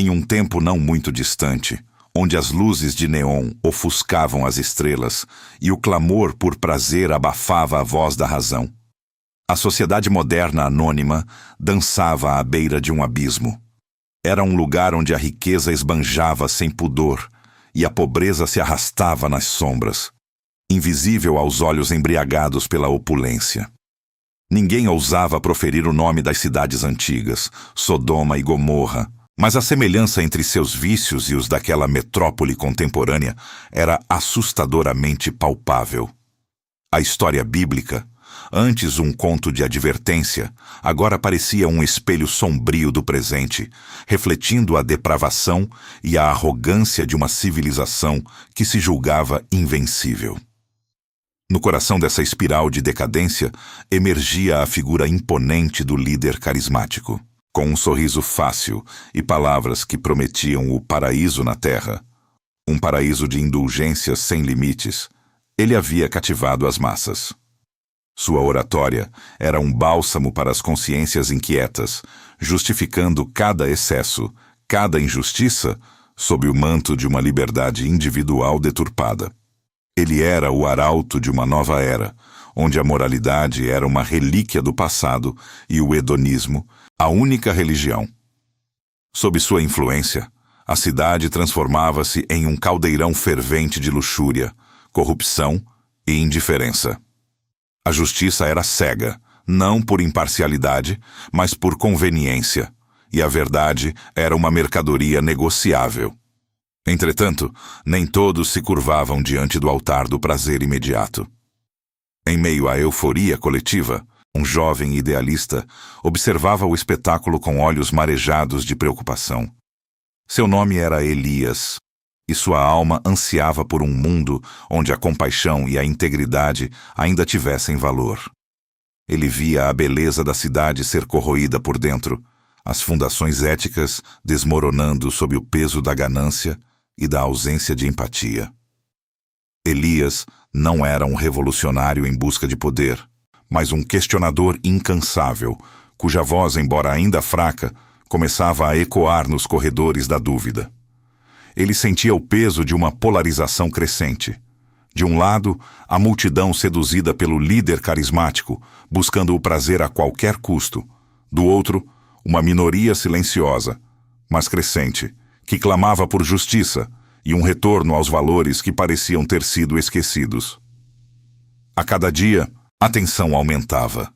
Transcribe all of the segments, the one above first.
Em um tempo não muito distante, onde as luzes de neon ofuscavam as estrelas e o clamor por prazer abafava a voz da razão, a sociedade moderna anônima dançava à beira de um abismo. Era um lugar onde a riqueza esbanjava sem pudor e a pobreza se arrastava nas sombras, invisível aos olhos embriagados pela opulência. Ninguém ousava proferir o nome das cidades antigas, Sodoma e Gomorra, mas a semelhança entre seus vícios e os daquela metrópole contemporânea era assustadoramente palpável. A história bíblica, antes um conto de advertência, agora parecia um espelho sombrio do presente, refletindo a depravação e a arrogância de uma civilização que se julgava invencível. No coração dessa espiral de decadência, emergia a figura imponente do líder carismático. Com um sorriso fácil e palavras que prometiam o paraíso na terra, um paraíso de indulgências sem limites, ele havia cativado as massas. Sua oratória era um bálsamo para as consciências inquietas, justificando cada excesso, cada injustiça, sob o manto de uma liberdade individual deturpada. Ele era o arauto de uma nova era, onde a moralidade era uma relíquia do passado e o hedonismo, a única religião. Sob sua influência, a cidade transformava-se em um caldeirão fervente de luxúria, corrupção e indiferença. A justiça era cega, não por imparcialidade, mas por conveniência, e a verdade era uma mercadoria negociável. Entretanto, nem todos se curvavam diante do altar do prazer imediato. Em meio à euforia coletiva, um jovem idealista observava o espetáculo com olhos marejados de preocupação. Seu nome era Elias, e sua alma ansiava por um mundo onde a compaixão e a integridade ainda tivessem valor. Ele via a beleza da cidade ser corroída por dentro, as fundações éticas desmoronando sob o peso da ganância e da ausência de empatia. Elias não era um revolucionário em busca de poder, mas um questionador incansável, cuja voz, embora ainda fraca, começava a ecoar nos corredores da dúvida. Ele sentia o peso de uma polarização crescente. De um lado, a multidão seduzida pelo líder carismático, buscando o prazer a qualquer custo. Do outro, uma minoria silenciosa, mas crescente, que clamava por justiça e um retorno aos valores que pareciam ter sido esquecidos. A cada dia, a tensão aumentava.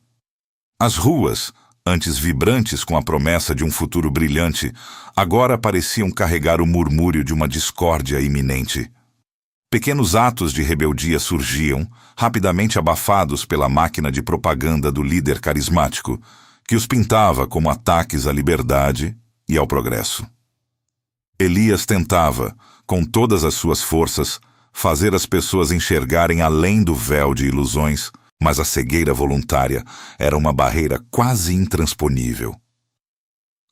As ruas, antes vibrantes com a promessa de um futuro brilhante, agora pareciam carregar o murmúrio de uma discórdia iminente. Pequenos atos de rebeldia surgiam, rapidamente abafados pela máquina de propaganda do líder carismático, que os pintava como ataques à liberdade e ao progresso. Elias tentava, com todas as suas forças, fazer as pessoas enxergarem além do véu de ilusões, mas a cegueira voluntária era uma barreira quase intransponível.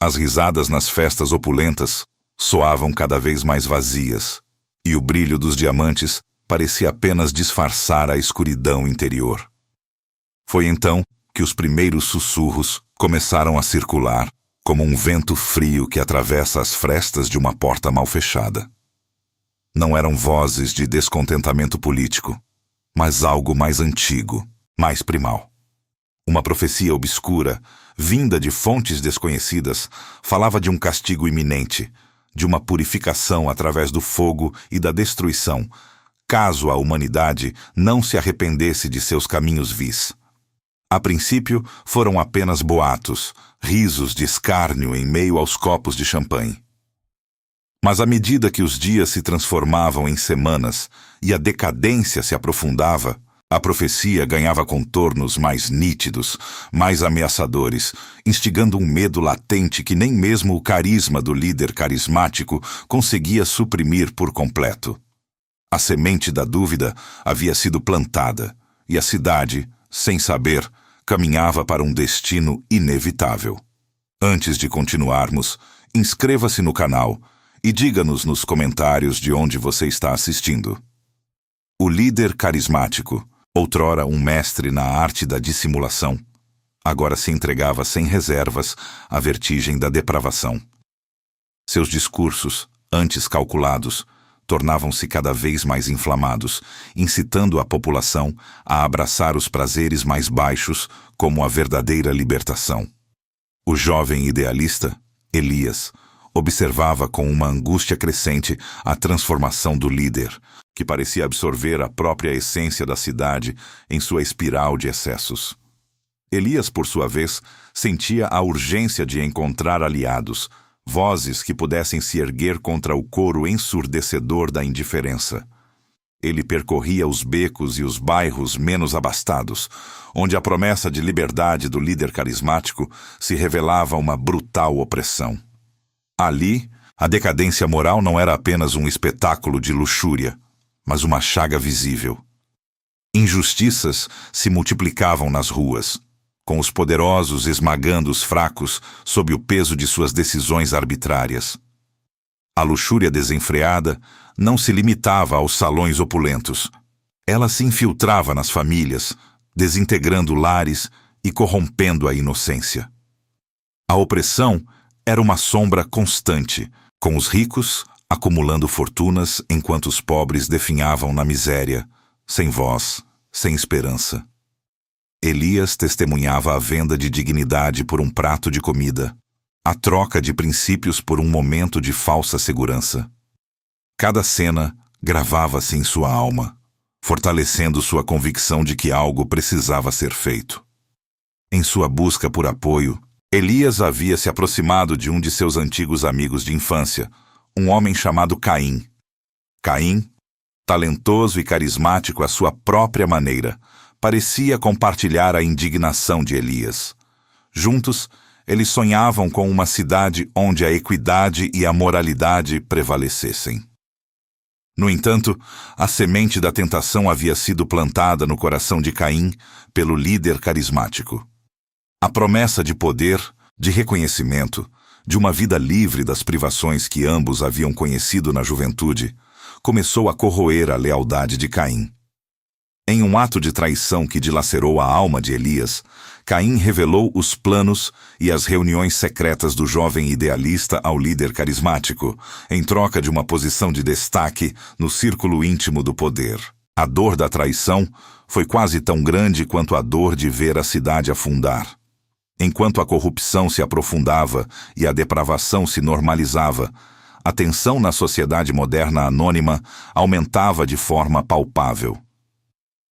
As risadas nas festas opulentas soavam cada vez mais vazias, e o brilho dos diamantes parecia apenas disfarçar a escuridão interior. Foi então que os primeiros sussurros começaram a circular, como um vento frio que atravessa as frestas de uma porta mal fechada. Não eram vozes de descontentamento político, mas algo mais antigo, mais primal. Uma profecia obscura, vinda de fontes desconhecidas, falava de um castigo iminente, de uma purificação através do fogo e da destruição, caso a humanidade não se arrependesse de seus caminhos vis. A princípio, foram apenas boatos, risos de escárnio em meio aos copos de champanhe. Mas à medida que os dias se transformavam em semanas e a decadência se aprofundava, a profecia ganhava contornos mais nítidos, mais ameaçadores, instigando um medo latente que nem mesmo o carisma do líder carismático conseguia suprimir por completo. A semente da dúvida havia sido plantada, e a cidade, sem saber, caminhava para um destino inevitável. Antes de continuarmos, inscreva-se no canal e diga-nos nos comentários de onde você está assistindo. O líder carismático, outrora um mestre na arte da dissimulação, agora se entregava sem reservas à vertigem da depravação. Seus discursos, antes calculados, tornavam-se cada vez mais inflamados, incitando a população a abraçar os prazeres mais baixos como a verdadeira libertação. O jovem idealista, Elias, observava com uma angústia crescente a transformação do líder, que parecia absorver a própria essência da cidade em sua espiral de excessos. Elias, por sua vez, sentia a urgência de encontrar aliados, vozes que pudessem se erguer contra o coro ensurdecedor da indiferença. Ele percorria os becos e os bairros menos abastados, onde a promessa de liberdade do líder carismático se revelava uma brutal opressão. Ali, a decadência moral não era apenas um espetáculo de luxúria, mas uma chaga visível. Injustiças se multiplicavam nas ruas, com os poderosos esmagando os fracos sob o peso de suas decisões arbitrárias. A luxúria desenfreada não se limitava aos salões opulentos. Ela se infiltrava nas famílias, desintegrando lares e corrompendo a inocência. A opressão era uma sombra constante, com os ricos acumulando fortunas enquanto os pobres definhavam na miséria, sem voz, sem esperança. Elias testemunhava a venda de dignidade por um prato de comida, a troca de princípios por um momento de falsa segurança. Cada cena gravava-se em sua alma, fortalecendo sua convicção de que algo precisava ser feito. Em sua busca por apoio, Elias havia se aproximado de um de seus antigos amigos de infância, um homem chamado Caim. Caim, talentoso e carismático à sua própria maneira, parecia compartilhar a indignação de Elias. Juntos, eles sonhavam com uma cidade onde a equidade e a moralidade prevalecessem. No entanto, a semente da tentação havia sido plantada no coração de Caim pelo líder carismático. A promessa de poder, de reconhecimento, de uma vida livre das privações que ambos haviam conhecido na juventude, começou a corroer a lealdade de Caim. Em um ato de traição que dilacerou a alma de Elias, Caim revelou os planos e as reuniões secretas do jovem idealista ao líder carismático, em troca de uma posição de destaque no círculo íntimo do poder. A dor da traição foi quase tão grande quanto a dor de ver a cidade afundar. Enquanto a corrupção se aprofundava e a depravação se normalizava, a tensão na sociedade moderna anônima aumentava de forma palpável.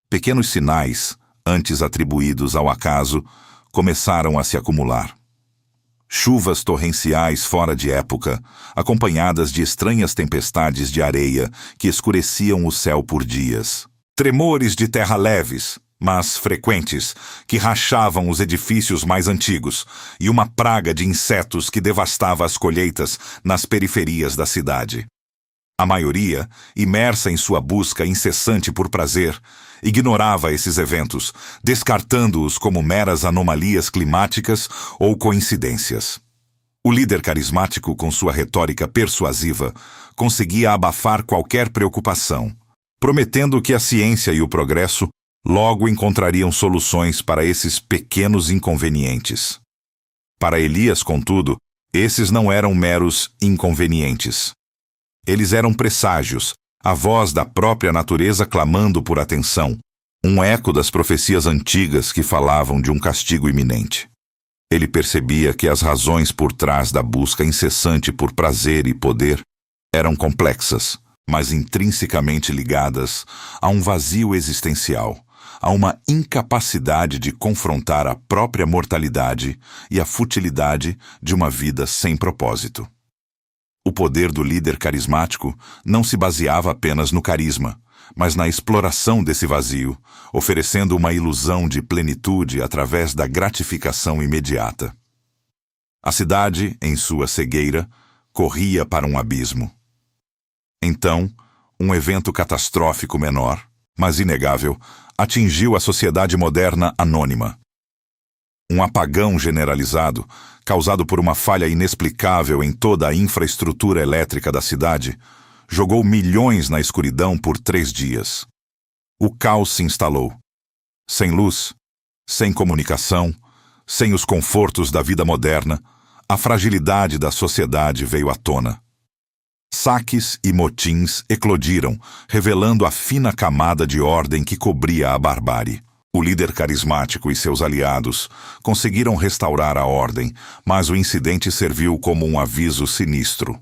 Pequenos sinais, antes atribuídos ao acaso, começaram a se acumular. Chuvas torrenciais fora de época, acompanhadas de estranhas tempestades de areia que escureciam o céu por dias. Tremores de terra leves, mas frequentes, que rachavam os edifícios mais antigos, e uma praga de insetos que devastava as colheitas nas periferias da cidade. A maioria, imersa em sua busca incessante por prazer, ignorava esses eventos, descartando-os como meras anomalias climáticas ou coincidências. O líder carismático, com sua retórica persuasiva, conseguia abafar qualquer preocupação, prometendo que a ciência e o progresso logo encontrariam soluções para esses pequenos inconvenientes. Para Elias, contudo, esses não eram meros inconvenientes. Eles eram presságios, a voz da própria natureza clamando por atenção, um eco das profecias antigas que falavam de um castigo iminente. Ele percebia que as razões por trás da busca incessante por prazer e poder eram complexas, mas intrinsecamente ligadas a um vazio existencial, a uma incapacidade de confrontar a própria mortalidade e a futilidade de uma vida sem propósito. O poder do líder carismático não se baseava apenas no carisma, mas na exploração desse vazio, oferecendo uma ilusão de plenitude através da gratificação imediata. A cidade, em sua cegueira, corria para um abismo. Então, um evento catastrófico menor, mas inegável, atingiu a sociedade moderna anônima. Um apagão generalizado, causado por uma falha inexplicável em toda a infraestrutura elétrica da cidade, jogou milhões na escuridão por 3 dias. O caos se instalou. Sem luz, sem comunicação, sem os confortos da vida moderna, a fragilidade da sociedade veio à tona. Saques e motins eclodiram, revelando a fina camada de ordem que cobria a barbárie. O líder carismático e seus aliados conseguiram restaurar a ordem, mas o incidente serviu como um aviso sinistro.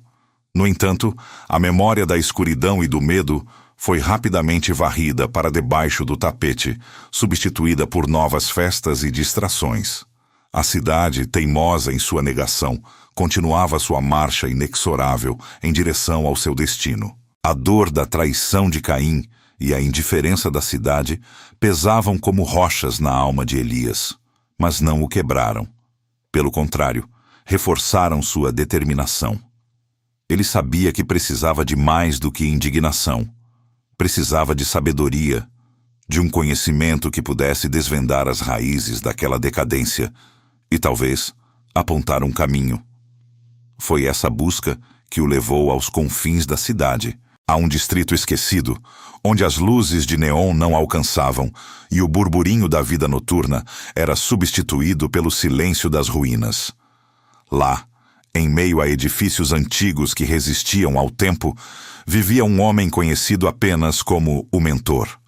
No entanto, a memória da escuridão e do medo foi rapidamente varrida para debaixo do tapete, substituída por novas festas e distrações. A cidade, teimosa em sua negação, continuava sua marcha inexorável em direção ao seu destino. A dor da traição de Caim e a indiferença da cidade pesavam como rochas na alma de Elias, mas não o quebraram. Pelo contrário, reforçaram sua determinação. Ele sabia que precisava de mais do que indignação. Precisava de sabedoria, de um conhecimento que pudesse desvendar as raízes daquela decadência e, talvez, apontar um caminho. Foi essa busca que o levou aos confins da cidade, a um distrito esquecido, onde as luzes de neon não alcançavam e o burburinho da vida noturna era substituído pelo silêncio das ruínas. Lá, em meio a edifícios antigos que resistiam ao tempo, vivia um homem conhecido apenas como o Mentor.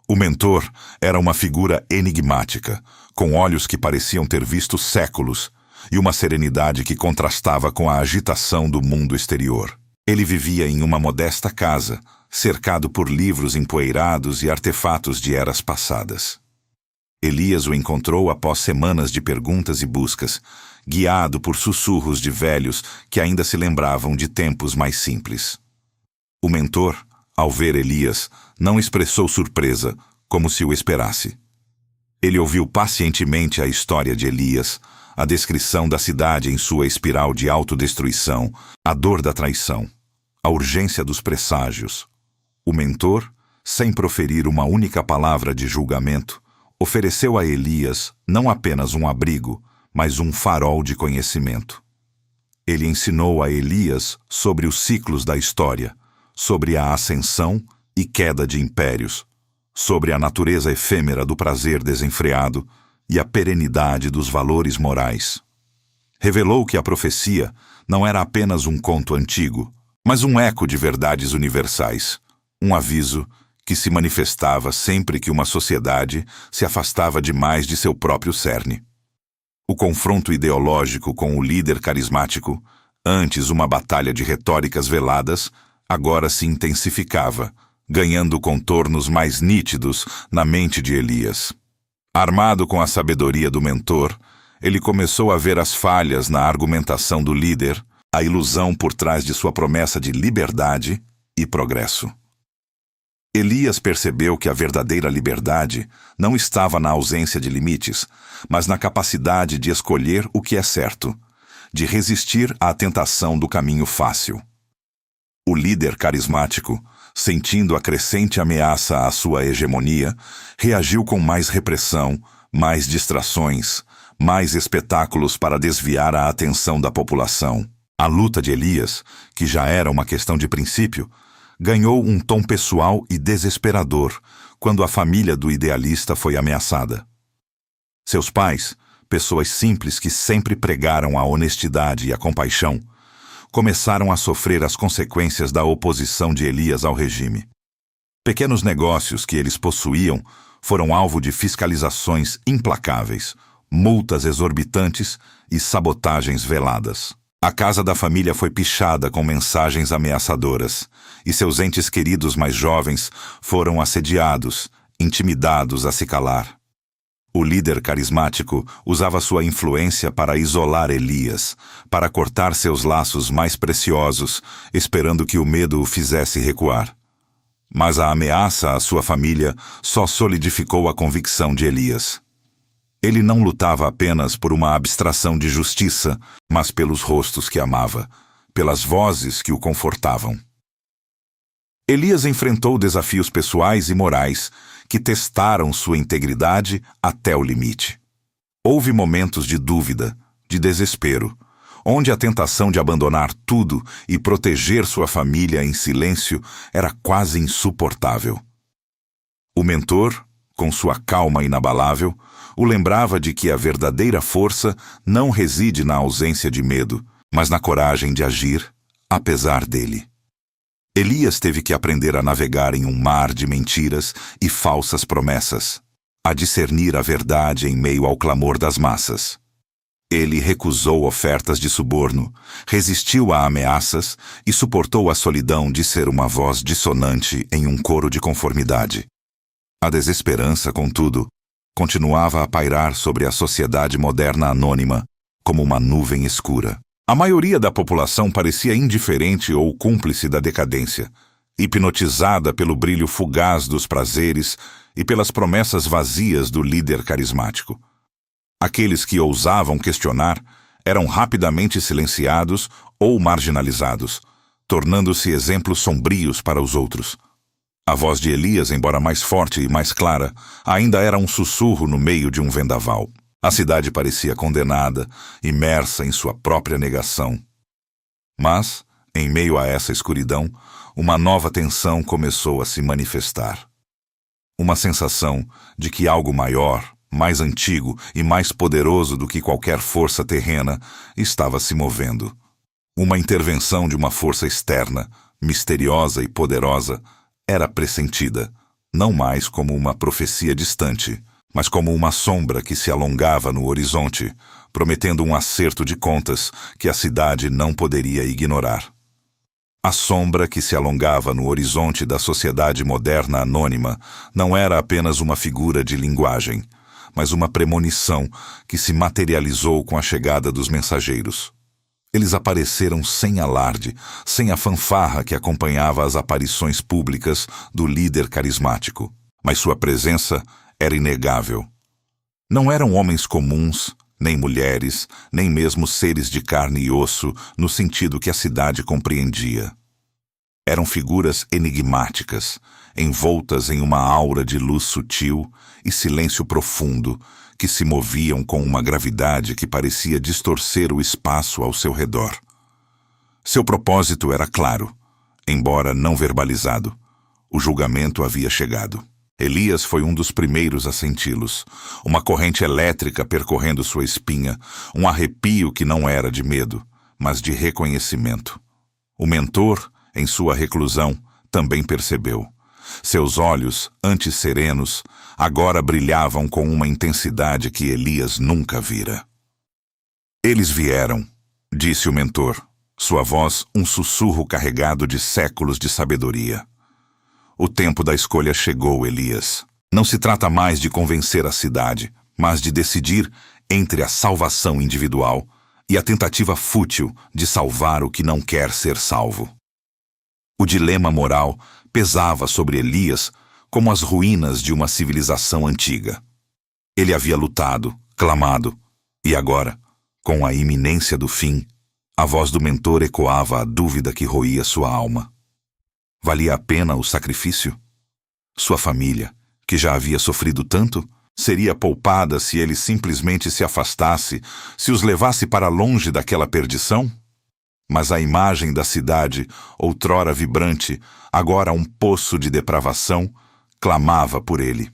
O Mentor era uma figura enigmática, com olhos que pareciam ter visto séculos e uma serenidade que contrastava com a agitação do mundo exterior. Ele vivia em uma modesta casa, cercado por livros empoeirados e artefatos de eras passadas. Elias o encontrou após semanas de perguntas e buscas, guiado por sussurros de velhos que ainda se lembravam de tempos mais simples. O Mentor, ao ver Elias, não expressou surpresa, como se o esperasse. Ele ouviu pacientemente a história de Elias, a descrição da cidade em sua espiral de autodestruição, a dor da traição, a urgência dos presságios. O Mentor, sem proferir uma única palavra de julgamento, ofereceu a Elias não apenas um abrigo, mas um farol de conhecimento. Ele ensinou a Elias sobre os ciclos da história, sobre a ascensão e queda de impérios, sobre a natureza efêmera do prazer desenfreado e a perenidade dos valores morais. Revelou que a profecia não era apenas um conto antigo, mas um eco de verdades universais, um aviso que se manifestava sempre que uma sociedade se afastava demais de seu próprio cerne. O confronto ideológico com o líder carismático, antes uma batalha de retóricas veladas, agora se intensificava, ganhando contornos mais nítidos na mente de Elias. Armado com a sabedoria do Mentor, ele começou a ver as falhas na argumentação do líder, a ilusão por trás de sua promessa de liberdade e progresso. Elias percebeu que a verdadeira liberdade não estava na ausência de limites, mas na capacidade de escolher o que é certo, de resistir à tentação do caminho fácil. O líder carismático, sentindo a crescente ameaça à sua hegemonia, reagiu com mais repressão, mais distrações, mais espetáculos para desviar a atenção da população. A luta de Elias, que já era uma questão de princípio, ganhou um tom pessoal e desesperador quando a família do idealista foi ameaçada. Seus pais, pessoas simples que sempre pregaram a honestidade e a compaixão, começaram a sofrer as consequências da oposição de Elias ao regime. Pequenos negócios que eles possuíam foram alvo de fiscalizações implacáveis, multas exorbitantes e sabotagens veladas. A casa da família foi pichada com mensagens ameaçadoras, e seus entes queridos mais jovens foram assediados, intimidados a se calar. O líder carismático usava sua influência para isolar Elias, para cortar seus laços mais preciosos, esperando que o medo o fizesse recuar. Mas a ameaça à sua família só solidificou a convicção de Elias. Ele não lutava apenas por uma abstração de justiça, mas pelos rostos que amava, pelas vozes que o confortavam. Elias enfrentou desafios pessoais e morais que testaram sua integridade até o limite. Houve momentos de dúvida, de desespero, onde a tentação de abandonar tudo e proteger sua família em silêncio era quase insuportável. O Mentor, com sua calma inabalável, o lembrava de que a verdadeira força não reside na ausência de medo, mas na coragem de agir, apesar dele. Elias teve que aprender a navegar em um mar de mentiras e falsas promessas, a discernir a verdade em meio ao clamor das massas. Ele recusou ofertas de suborno, resistiu a ameaças e suportou a solidão de ser uma voz dissonante em um coro de conformidade. A desesperança, contudo, continuava a pairar sobre a sociedade moderna anônima como uma nuvem escura. A maioria da população parecia indiferente ou cúmplice da decadência, hipnotizada pelo brilho fugaz dos prazeres e pelas promessas vazias do líder carismático. Aqueles que ousavam questionar eram rapidamente silenciados ou marginalizados, tornando-se exemplos sombrios para os outros. A voz de Elias, embora mais forte e mais clara, ainda era um sussurro no meio de um vendaval. A cidade parecia condenada, imersa em sua própria negação. Mas, em meio a essa escuridão, uma nova tensão começou a se manifestar. Uma sensação de que algo maior, mais antigo e mais poderoso do que qualquer força terrena estava se movendo. Uma intervenção de uma força externa, misteriosa e poderosa, era pressentida, não mais como uma profecia distante, mas como uma sombra que se alongava no horizonte, prometendo um acerto de contas que a cidade não poderia ignorar. A sombra que se alongava no horizonte da sociedade moderna anônima não era apenas uma figura de linguagem, mas uma premonição que se materializou com a chegada dos mensageiros. Eles apareceram sem alarde, sem a fanfarra que acompanhava as aparições públicas do líder carismático, mas sua presença era inegável. Não eram homens comuns, nem mulheres, nem mesmo seres de carne e osso, no sentido que a cidade compreendia. Eram figuras enigmáticas, envoltas em uma aura de luz sutil e silêncio profundo, que se moviam com uma gravidade que parecia distorcer o espaço ao seu redor. Seu propósito era claro, embora não verbalizado. O julgamento havia chegado. Elias foi um dos primeiros a senti-los, uma corrente elétrica percorrendo sua espinha, um arrepio que não era de medo, mas de reconhecimento. O mentor, em sua reclusão, também percebeu. Seus olhos, antes serenos, agora brilhavam com uma intensidade que Elias nunca vira. Eles vieram, disse o mentor, sua voz um sussurro carregado de séculos de sabedoria. O tempo da escolha chegou, Elias. Não se trata mais de convencer a cidade, mas de decidir entre a salvação individual e a tentativa fútil de salvar o que não quer ser salvo. O dilema moral pesava sobre Elias como as ruínas de uma civilização antiga. Ele havia lutado, clamado, e agora, com a iminência do fim, a voz do mentor ecoava a dúvida que roía sua alma. Valia a pena o sacrifício? Sua família, que já havia sofrido tanto, seria poupada se ele simplesmente se afastasse, se os levasse para longe daquela perdição? Mas a imagem da cidade, outrora vibrante, agora um poço de depravação, clamava por ele.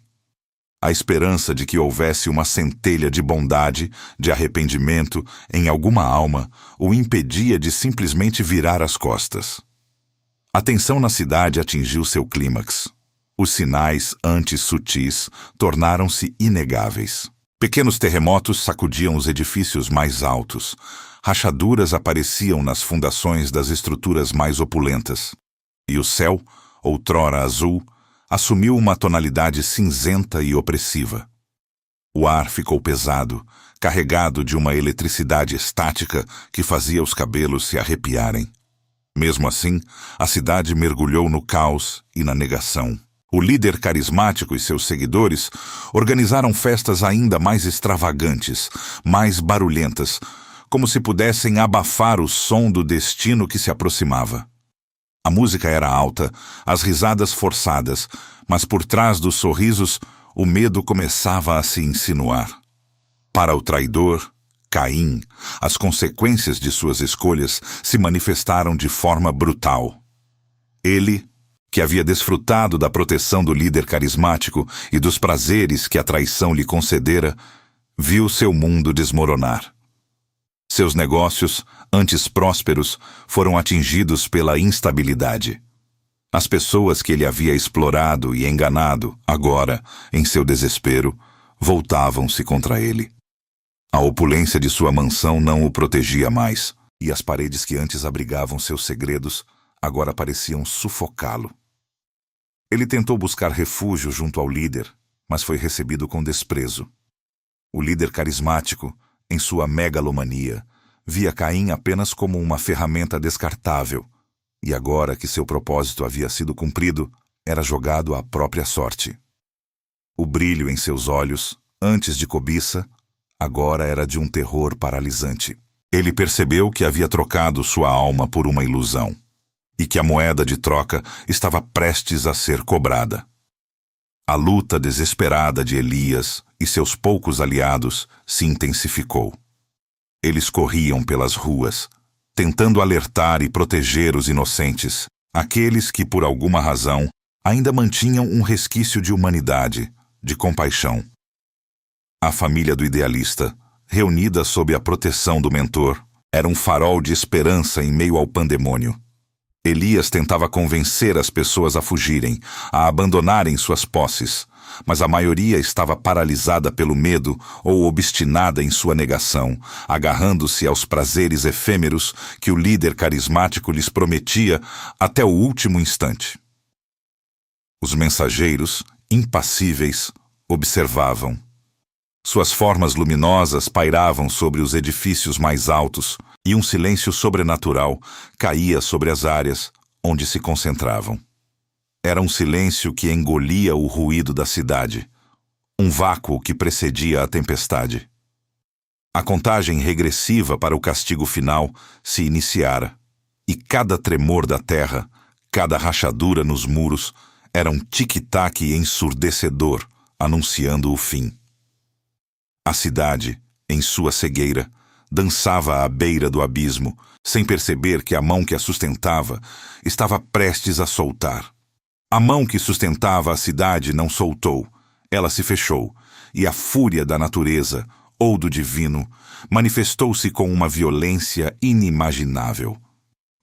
A esperança de que houvesse uma centelha de bondade, de arrependimento, em alguma alma, o impedia de simplesmente virar as costas. A tensão na cidade atingiu seu clímax. Os sinais, antes sutis, tornaram-se inegáveis. Pequenos terremotos sacudiam os edifícios mais altos. Rachaduras apareciam nas fundações das estruturas mais opulentas. E o céu, outrora azul, assumiu uma tonalidade cinzenta e opressiva. O ar ficou pesado, carregado de uma eletricidade estática que fazia os cabelos se arrepiarem. Mesmo assim, a cidade mergulhou no caos e na negação. O líder carismático e seus seguidores organizaram festas ainda mais extravagantes, mais barulhentas, como se pudessem abafar o som do destino que se aproximava. A música era alta, as risadas forçadas, mas por trás dos sorrisos o medo começava a se insinuar. Para o traidor, Caim, as consequências de suas escolhas se manifestaram de forma brutal. Ele, que havia desfrutado da proteção do líder carismático e dos prazeres que a traição lhe concedera, viu seu mundo desmoronar. Seus negócios, antes prósperos, foram atingidos pela instabilidade. As pessoas que ele havia explorado e enganado, agora, em seu desespero, voltavam-se contra ele. A opulência de sua mansão não o protegia mais, e as paredes que antes abrigavam seus segredos agora pareciam sufocá-lo. Ele tentou buscar refúgio junto ao líder, mas foi recebido com desprezo. O líder carismático, em sua megalomania, via Caim apenas como uma ferramenta descartável, e agora que seu propósito havia sido cumprido, era jogado à própria sorte. O brilho em seus olhos, antes de cobiça, agora era de um terror paralisante. Ele percebeu que havia trocado sua alma por uma ilusão, e que a moeda de troca estava prestes a ser cobrada. A luta desesperada de Elias e seus poucos aliados se intensificou. Eles corriam pelas ruas, tentando alertar e proteger os inocentes, aqueles que, por alguma razão, ainda mantinham um resquício de humanidade, de compaixão. A família do idealista, reunida sob a proteção do mentor, era um farol de esperança em meio ao pandemônio. Elias tentava convencer as pessoas a fugirem, a abandonarem suas posses, mas a maioria estava paralisada pelo medo ou obstinada em sua negação, agarrando-se aos prazeres efêmeros que o líder carismático lhes prometia até o último instante. Os mensageiros, impassíveis, observavam. Suas formas luminosas pairavam sobre os edifícios mais altos, e um silêncio sobrenatural caía sobre as áreas onde se concentravam. Era um silêncio que engolia o ruído da cidade, um vácuo que precedia a tempestade. A contagem regressiva para o castigo final se iniciara, e cada tremor da terra, cada rachadura nos muros, era um tic-tac ensurdecedor, anunciando o fim. A cidade, em sua cegueira, dançava à beira do abismo, sem perceber que a mão que a sustentava estava prestes a soltar. A mão que sustentava a cidade não soltou, ela se fechou, e a fúria da natureza, ou do divino, manifestou-se com uma violência inimaginável.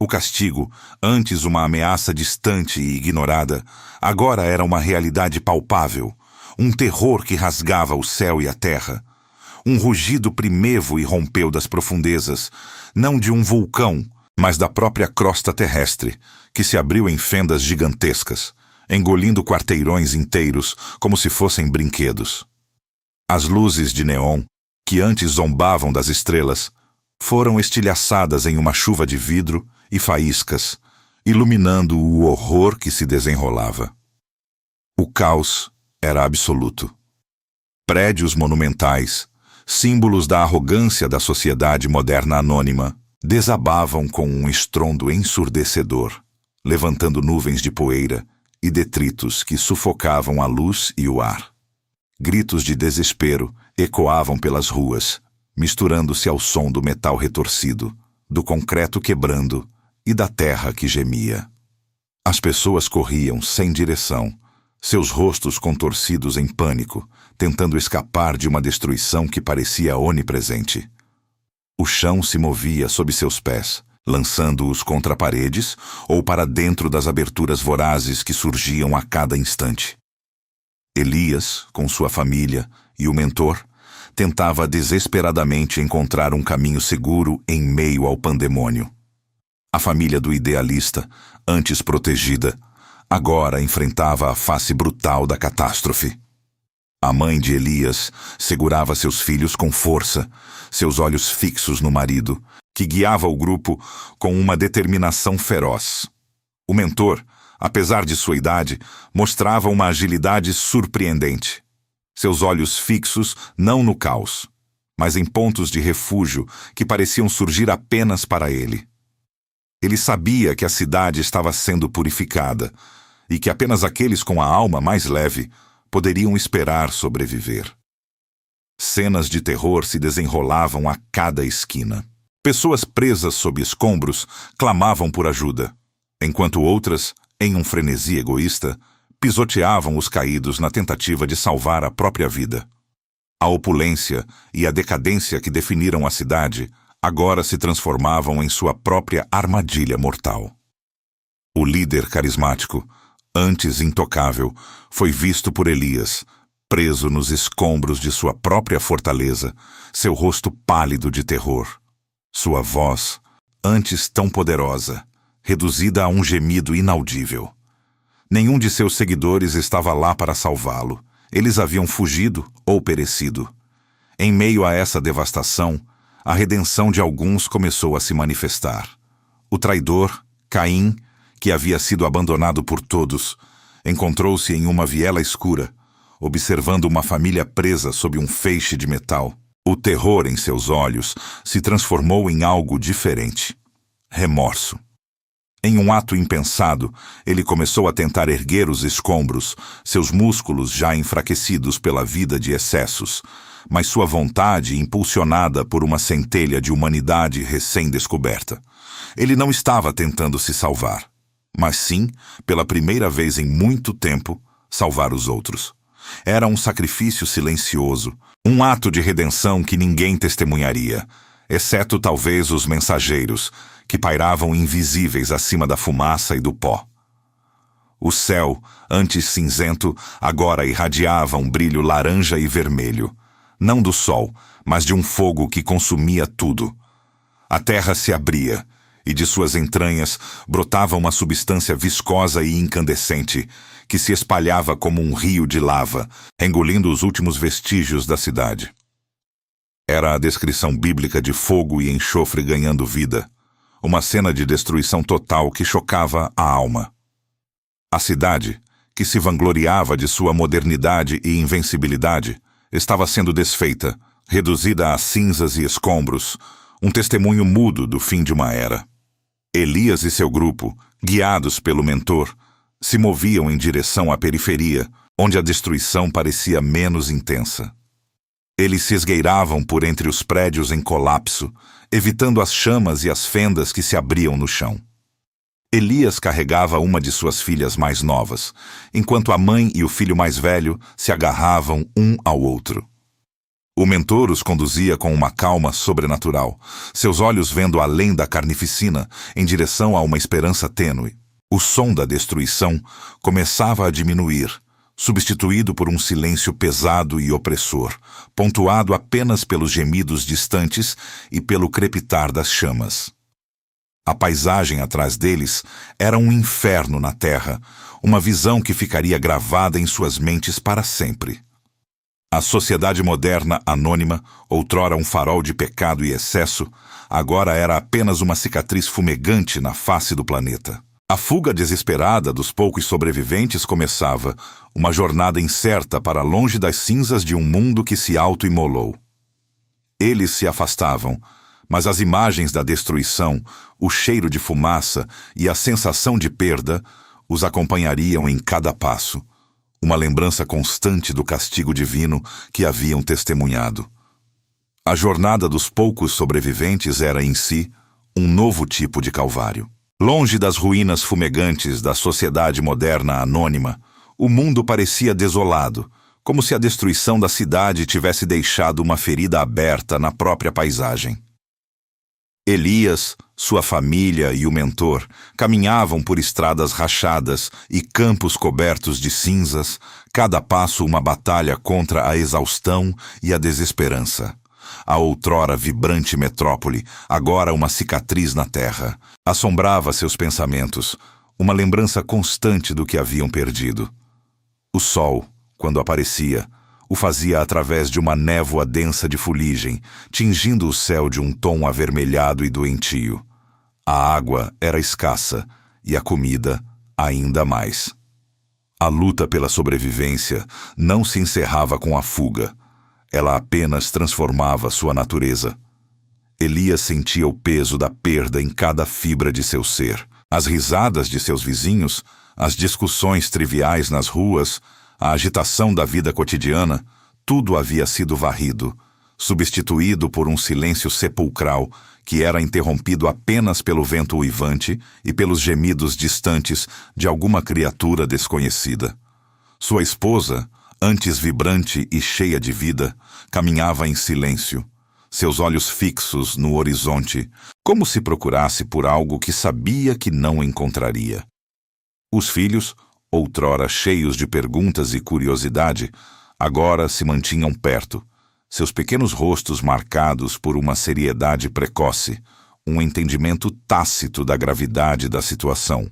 O castigo, antes uma ameaça distante e ignorada, agora era uma realidade palpável, um terror que rasgava o céu e a terra. Um rugido primevo irrompeu das profundezas, não de um vulcão, mas da própria crosta terrestre, que se abriu em fendas gigantescas, engolindo quarteirões inteiros como se fossem brinquedos. As luzes de neon, que antes zombavam das estrelas, foram estilhaçadas em uma chuva de vidro e faíscas, iluminando o horror que se desenrolava. O caos era absoluto. Prédios monumentais, símbolos da arrogância da sociedade moderna anônima, desabavam com um estrondo ensurdecedor, levantando nuvens de poeira e detritos que sufocavam a luz e o ar. Gritos de desespero ecoavam pelas ruas, misturando-se ao som do metal retorcido, do concreto quebrando e da terra que gemia. As pessoas corriam sem direção, seus rostos contorcidos em pânico, tentando escapar de uma destruição que parecia onipresente. O chão se movia sob seus pés, lançando-os contra paredes ou para dentro das aberturas vorazes que surgiam a cada instante. Elias, com sua família, e o mentor, tentava desesperadamente encontrar um caminho seguro em meio ao pandemônio. A família do idealista, antes protegida, agora enfrentava a face brutal da catástrofe. A mãe de Elias segurava seus filhos com força, seus olhos fixos no marido, que guiava o grupo com uma determinação feroz. O mentor, apesar de sua idade, mostrava uma agilidade surpreendente. Seus olhos fixos não no caos, mas em pontos de refúgio que pareciam surgir apenas para ele. Ele sabia que a cidade estava sendo purificada e que apenas aqueles com a alma mais leve poderiam esperar sobreviver. Cenas de terror se desenrolavam a cada esquina. Pessoas presas sob escombros clamavam por ajuda, enquanto outras, em um frenesi egoísta, pisoteavam os caídos na tentativa de salvar a própria vida. A opulência e a decadência que definiram a cidade agora se transformavam em sua própria armadilha mortal. O líder carismático, antes intocável, foi visto por Elias, preso nos escombros de sua própria fortaleza, seu rosto pálido de terror. Sua voz, antes tão poderosa, reduzida a um gemido inaudível. Nenhum de seus seguidores estava lá para salvá-lo. Eles haviam fugido ou perecido. Em meio a essa devastação, a redenção de alguns começou a se manifestar. O traidor, Caim, que havia sido abandonado por todos, encontrou-se em uma viela escura, observando uma família presa sob um feixe de metal. O terror em seus olhos se transformou em algo diferente. Remorso. Em um ato impensado, ele começou a tentar erguer os escombros, seus músculos já enfraquecidos pela vida de excessos, mas sua vontade impulsionada por uma centelha de humanidade recém-descoberta. Ele não estava tentando se salvar, mas sim, pela primeira vez em muito tempo, salvar os outros. Era um sacrifício silencioso, um ato de redenção que ninguém testemunharia, exceto talvez os mensageiros, que pairavam invisíveis acima da fumaça e do pó. O céu, antes cinzento, agora irradiava um brilho laranja e vermelho, não do sol, mas de um fogo que consumia tudo. A terra se abria, e de suas entranhas brotava uma substância viscosa e incandescente, que se espalhava como um rio de lava, engolindo os últimos vestígios da cidade. Era a descrição bíblica de fogo e enxofre ganhando vida, uma cena de destruição total que chocava a alma. A cidade, que se vangloriava de sua modernidade e invencibilidade, estava sendo desfeita, reduzida a cinzas e escombros, um testemunho mudo do fim de uma era. Elias e seu grupo, guiados pelo mentor, se moviam em direção à periferia, onde a destruição parecia menos intensa. Eles se esgueiravam por entre os prédios em colapso, evitando as chamas e as fendas que se abriam no chão. Elias carregava uma de suas filhas mais novas, enquanto a mãe e o filho mais velho se agarravam um ao outro. O mentor os conduzia com uma calma sobrenatural, seus olhos vendo além da carnificina, em direção a uma esperança tênue. O som da destruição começava a diminuir, substituído por um silêncio pesado e opressor, pontuado apenas pelos gemidos distantes e pelo crepitar das chamas. A paisagem atrás deles era um inferno na terra, uma visão que ficaria gravada em suas mentes para sempre. A sociedade moderna anônima, outrora um farol de pecado e excesso, agora era apenas uma cicatriz fumegante na face do planeta. A fuga desesperada dos poucos sobreviventes começava, uma jornada incerta para longe das cinzas de um mundo que se auto-imolou. Eles se afastavam, mas as imagens da destruição, o cheiro de fumaça e a sensação de perda os acompanhariam em cada passo, uma lembrança constante do castigo divino que haviam testemunhado. A jornada dos poucos sobreviventes era, em si, um novo tipo de calvário. Longe das ruínas fumegantes da sociedade moderna anônima, o mundo parecia desolado, como se a destruição da cidade tivesse deixado uma ferida aberta na própria paisagem. Elias, sua família e o mentor caminhavam por estradas rachadas e campos cobertos de cinzas, cada passo uma batalha contra a exaustão e a desesperança. A outrora vibrante metrópole, agora uma cicatriz na terra, assombrava seus pensamentos, uma lembrança constante do que haviam perdido. O sol, quando aparecia, o fazia através de uma névoa densa de fuligem, tingindo o céu de um tom avermelhado e doentio. A água era escassa e a comida ainda mais. A luta pela sobrevivência não se encerrava com a fuga. Ela apenas transformava sua natureza. Elias sentia o peso da perda em cada fibra de seu ser. As risadas de seus vizinhos, as discussões triviais nas ruas, a agitação da vida cotidiana, tudo havia sido varrido, substituído por um silêncio sepulcral que era interrompido apenas pelo vento uivante e pelos gemidos distantes de alguma criatura desconhecida. Sua esposa, antes vibrante e cheia de vida, caminhava em silêncio, seus olhos fixos no horizonte, como se procurasse por algo que sabia que não encontraria. Os filhos, outrora cheios de perguntas e curiosidade, agora se mantinham perto, seus pequenos rostos marcados por uma seriedade precoce, um entendimento tácito da gravidade da situação.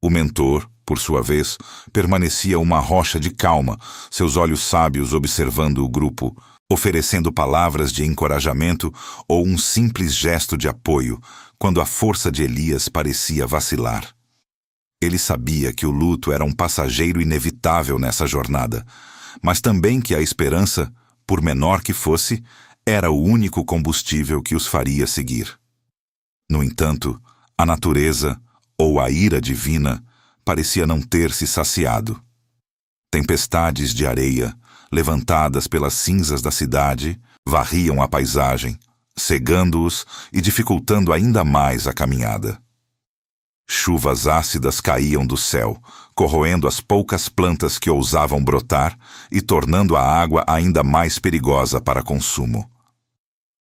O mentor, por sua vez, permanecia uma rocha de calma, seus olhos sábios observando o grupo, oferecendo palavras de encorajamento ou um simples gesto de apoio, quando a força de Elias parecia vacilar. Ele sabia que o luto era um passageiro inevitável nessa jornada, mas também que a esperança, por menor que fosse, era o único combustível que os faria seguir. No entanto, a natureza, ou a ira divina, parecia não ter se saciado. Tempestades de areia, levantadas pelas cinzas da cidade, varriam a paisagem, cegando-os e dificultando ainda mais a caminhada. Chuvas ácidas caíam do céu, corroendo as poucas plantas que ousavam brotar e tornando a água ainda mais perigosa para consumo.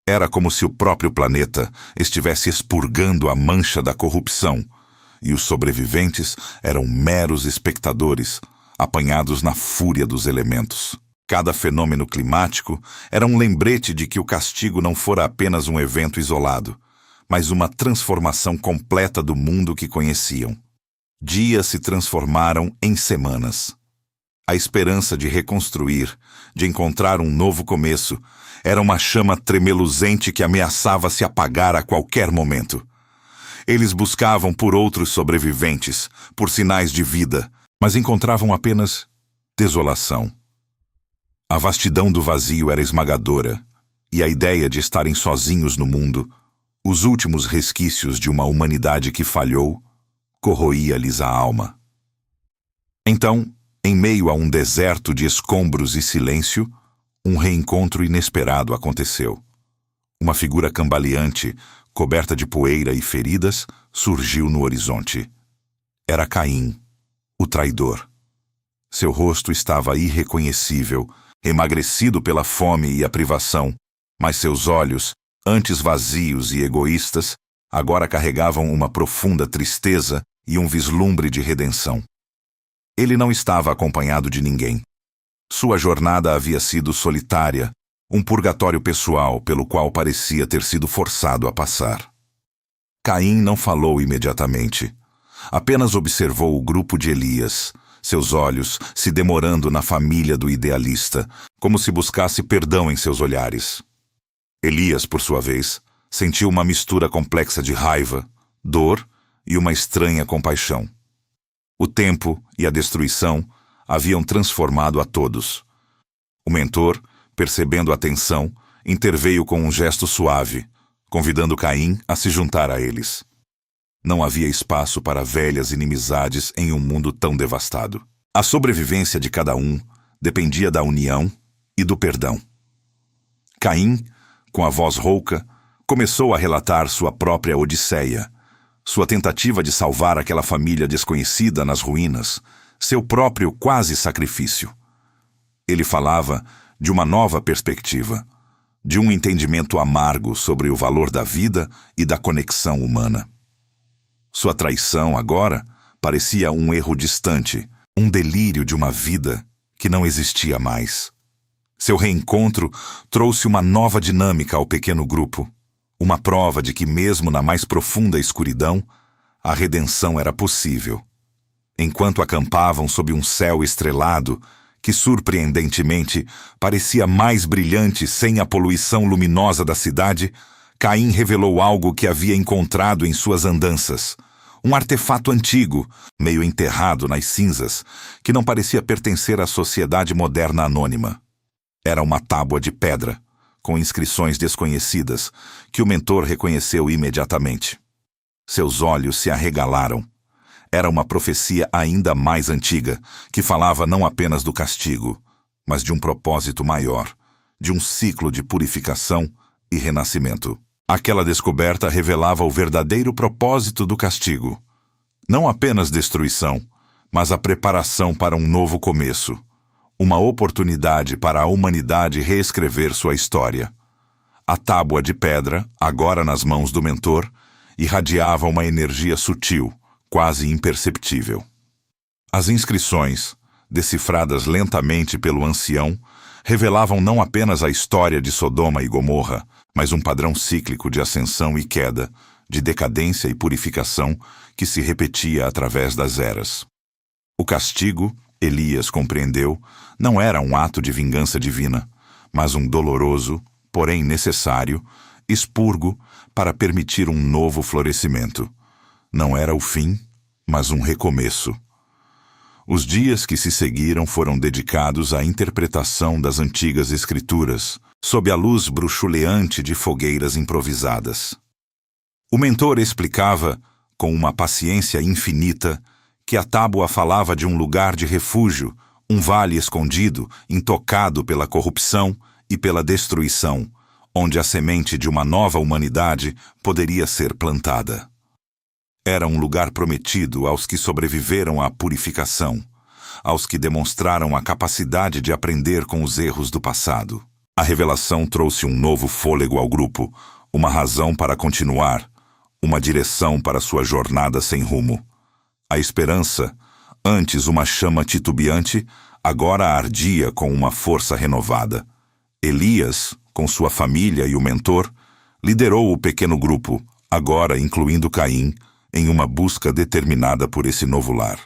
Era como se o próprio planeta estivesse expurgando a mancha da corrupção, e os sobreviventes eram meros espectadores, apanhados na fúria dos elementos. Cada fenômeno climático era um lembrete de que o castigo não fora apenas um evento isolado, mas uma transformação completa do mundo que conheciam. Dias se transformaram em semanas. A esperança de reconstruir, de encontrar um novo começo, era uma chama tremeluzente que ameaçava se apagar a qualquer momento. Eles buscavam por outros sobreviventes, por sinais de vida, mas encontravam apenas desolação. A vastidão do vazio era esmagadora, e a ideia de estarem sozinhos no mundo, os últimos resquícios de uma humanidade que falhou, corroía-lhes a alma. Então, em meio a um deserto de escombros e silêncio, um reencontro inesperado aconteceu. Uma figura cambaleante, coberta de poeira e feridas, surgiu no horizonte. Era Caim, o traidor. Seu rosto estava irreconhecível, emagrecido pela fome e a privação, mas seus olhos, antes vazios e egoístas, agora carregavam uma profunda tristeza e um vislumbre de redenção. Ele não estava acompanhado de ninguém. Sua jornada havia sido solitária, um purgatório pessoal pelo qual parecia ter sido forçado a passar. Caim não falou imediatamente. Apenas observou o grupo de Elias, seus olhos se demorando na família do idealista, como se buscasse perdão em seus olhares. Elias, por sua vez, sentiu uma mistura complexa de raiva, dor e uma estranha compaixão. O tempo e a destruição haviam transformado a todos. O mentor, percebendo a tensão, interveio com um gesto suave, convidando Caim a se juntar a eles. Não havia espaço para velhas inimizades em um mundo tão devastado. A sobrevivência de cada um dependia da união e do perdão. Caim, com a voz rouca, começou a relatar sua própria odisseia, sua tentativa de salvar aquela família desconhecida nas ruínas, seu próprio quase sacrifício. Ele falava de uma nova perspectiva, de um entendimento amargo sobre o valor da vida e da conexão humana. Sua traição, agora, parecia um erro distante, um delírio de uma vida que não existia mais. Seu reencontro trouxe uma nova dinâmica ao pequeno grupo, uma prova de que, mesmo na mais profunda escuridão, a redenção era possível. Enquanto acampavam sob um céu estrelado, que surpreendentemente parecia mais brilhante sem a poluição luminosa da cidade, Caim revelou algo que havia encontrado em suas andanças. Um artefato antigo, meio enterrado nas cinzas, que não parecia pertencer à sociedade moderna anônima. Era uma tábua de pedra, com inscrições desconhecidas, que o mentor reconheceu imediatamente. Seus olhos se arregalaram. Era uma profecia ainda mais antiga, que falava não apenas do castigo, mas de um propósito maior, de um ciclo de purificação e renascimento. Aquela descoberta revelava o verdadeiro propósito do castigo. Não apenas destruição, mas a preparação para um novo começo. Uma oportunidade para a humanidade reescrever sua história. A tábua de pedra, agora nas mãos do mentor, irradiava uma energia sutil, quase imperceptível. As inscrições, decifradas lentamente pelo ancião, revelavam não apenas a história de Sodoma e Gomorra, mas um padrão cíclico de ascensão e queda, de decadência e purificação que se repetia através das eras. O castigo, Elias compreendeu, não era um ato de vingança divina, mas um doloroso, porém necessário, expurgo para permitir um novo florescimento. Não era o fim, mas um recomeço. Os dias que se seguiram foram dedicados à interpretação das antigas escrituras, sob a luz bruxuleante de fogueiras improvisadas. O mentor explicava, com uma paciência infinita, que a tábua falava de um lugar de refúgio, um vale escondido, intocado pela corrupção e pela destruição, onde a semente de uma nova humanidade poderia ser plantada. Era um lugar prometido aos que sobreviveram à purificação, aos que demonstraram a capacidade de aprender com os erros do passado. A revelação trouxe um novo fôlego ao grupo, uma razão para continuar, uma direção para sua jornada sem rumo. A esperança, antes uma chama titubeante, agora ardia com uma força renovada. Elias, com sua família e o mentor, liderou o pequeno grupo, agora incluindo Caim, em uma busca determinada por esse novo lar.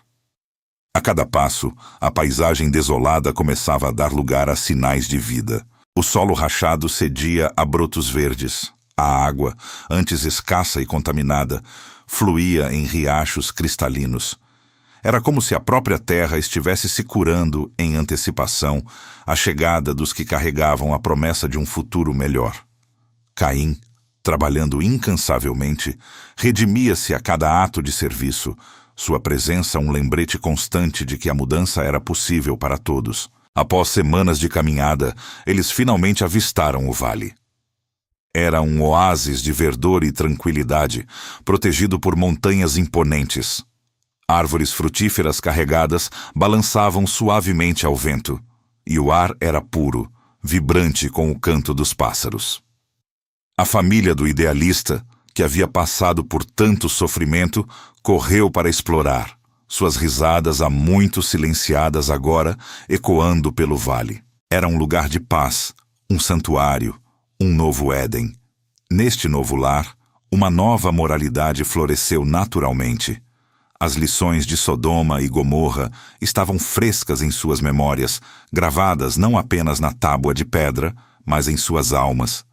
A cada passo, a paisagem desolada começava a dar lugar a sinais de vida. O solo rachado cedia a brotos verdes. A água, antes escassa e contaminada, fluía em riachos cristalinos. Era como se a própria terra estivesse se curando em antecipação à chegada dos que carregavam a promessa de um futuro melhor. Caim, trabalhando incansavelmente, redimia-se a cada ato de serviço, sua presença um lembrete constante de que a mudança era possível para todos. Após semanas de caminhada, eles finalmente avistaram o vale. Era um oásis de verdor e tranquilidade, protegido por montanhas imponentes. Árvores frutíferas carregadas balançavam suavemente ao vento, e o ar era puro, vibrante com o canto dos pássaros. A família do idealista, que havia passado por tanto sofrimento, correu para explorar, suas risadas há muito silenciadas agora ecoando pelo vale. Era um lugar de paz, um santuário, um novo Éden. Neste novo lar, uma nova moralidade floresceu naturalmente. As lições de Sodoma e Gomorra estavam frescas em suas memórias, gravadas não apenas na tábua de pedra, mas em suas almas.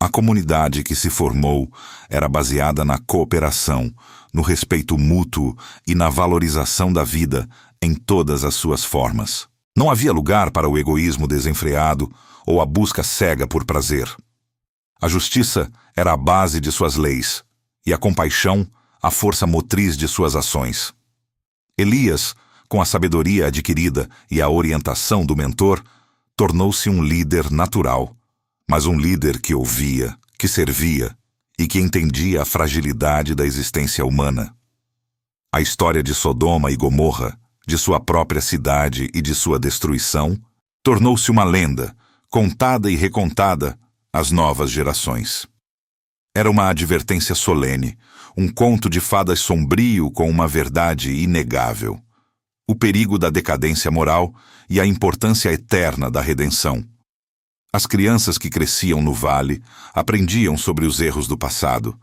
A comunidade que se formou era baseada na cooperação, no respeito mútuo e na valorização da vida em todas as suas formas. Não havia lugar para o egoísmo desenfreado ou a busca cega por prazer. A justiça era a base de suas leis, e a compaixão a força motriz de suas ações. Elias, com a sabedoria adquirida e a orientação do mentor, tornou-se um líder natural, mas um líder que ouvia, que servia e que entendia a fragilidade da existência humana. A história de Sodoma e Gomorra, de sua própria cidade e de sua destruição, tornou-se uma lenda, contada e recontada às novas gerações. Era uma advertência solene, um conto de fadas sombrio com uma verdade inegável. O perigo da decadência moral e a importância eterna da redenção. As crianças que cresciam no vale aprendiam sobre os erros do passado,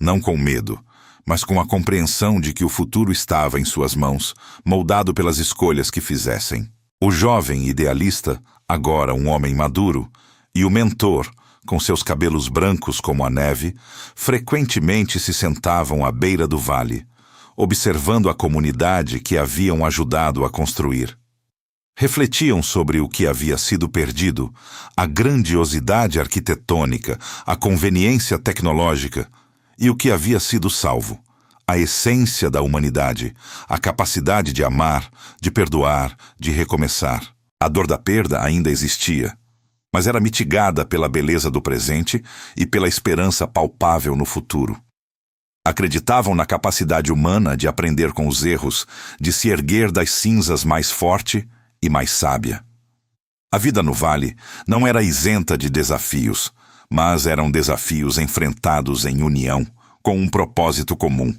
não com medo, mas com a compreensão de que o futuro estava em suas mãos, moldado pelas escolhas que fizessem. O jovem idealista, agora um homem maduro, e o mentor, com seus cabelos brancos como a neve, frequentemente se sentavam à beira do vale, observando a comunidade que haviam ajudado a construir. Refletiam sobre o que havia sido perdido, a grandiosidade arquitetônica, a conveniência tecnológica, e o que havia sido salvo, a essência da humanidade, a capacidade de amar, de perdoar, de recomeçar. A dor da perda ainda existia, mas era mitigada pela beleza do presente e pela esperança palpável no futuro. Acreditavam na capacidade humana de aprender com os erros, de se erguer das cinzas mais forte e mais sábia. A vida no vale não era isenta de desafios, mas eram desafios enfrentados em união, com um propósito comum.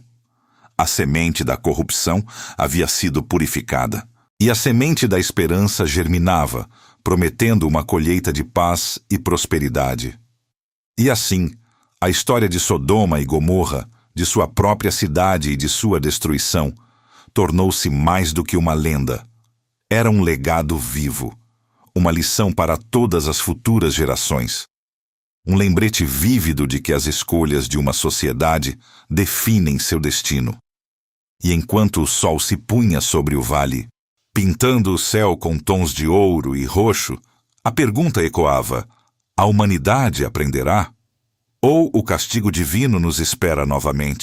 A semente da corrupção havia sido purificada, e a semente da esperança germinava, prometendo uma colheita de paz e prosperidade. E assim, a história de Sodoma e Gomorra, de sua própria cidade e de sua destruição, tornou-se mais do que uma lenda. Era um legado vivo, uma lição para todas as futuras gerações. Um lembrete vívido de que as escolhas de uma sociedade definem seu destino. E enquanto o sol se punha sobre o vale, pintando o céu com tons de ouro e roxo, a pergunta ecoava: a humanidade aprenderá? Ou o castigo divino nos espera novamente?